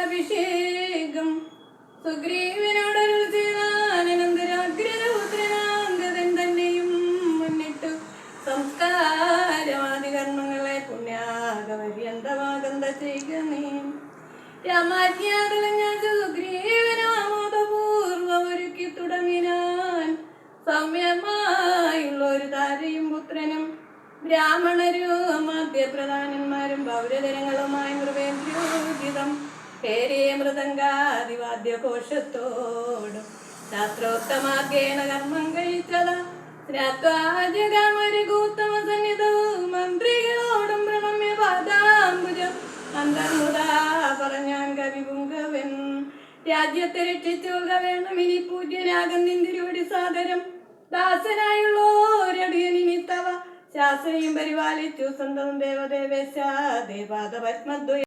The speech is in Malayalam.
അഭിഷേകം സുഗ്രീവനോടൊരു ചെയ്താനന്തരാഗ്രതപുത്രനാംഗതൻ തന്നെയും മുന്നിട്ടു സംസ്കാരമാദി കർമ്മങ്ങളെ പുണ്യാഗപര്യന്തമാകന്ത ചെയ്യുക നീ. രാമാജ്ഞാതലഞ്ഞ സുഗ്രീവനാമോദപൂർവം ഒരുക്കി തുടങ്ങിനാൻ. സൗമ്യമായുള്ള ഒരു താരയും പുത്രനും ബ്രാഹ്മണരും മധ്യപ്രധാനന്മാരും പൗരജനങ്ങളുമായി നൃപേന്ദ്രോചിതം പേരേ മൃദംഗാദിവാദ്യഘോഷത്തോടും ശാസ്ത്രോക്തമാർഗേണ കർമ്മം കഴിച്ചത ജഗാമരികൂത്തമ സന്നിധവും മന്ത്രികളോടും പ്രണമ്യ പാദാംബുജം അന്തർമുതാ പറഞ്ഞാൻ കവിപുങ്കവൻ. രാജ്യത്തെ രക്ഷിച്ചുക വേണം ഇനി പൂജ്യനാകം നിന്തിരുവടി സാദരം. ദാസനായുള്ളോരടിയനിനി തവ ശാസ്ത്രീയം പരിപാലിച്ചു സ്വന്തം ദേവദേവേശ ദേവാദ പത്മദ്വയ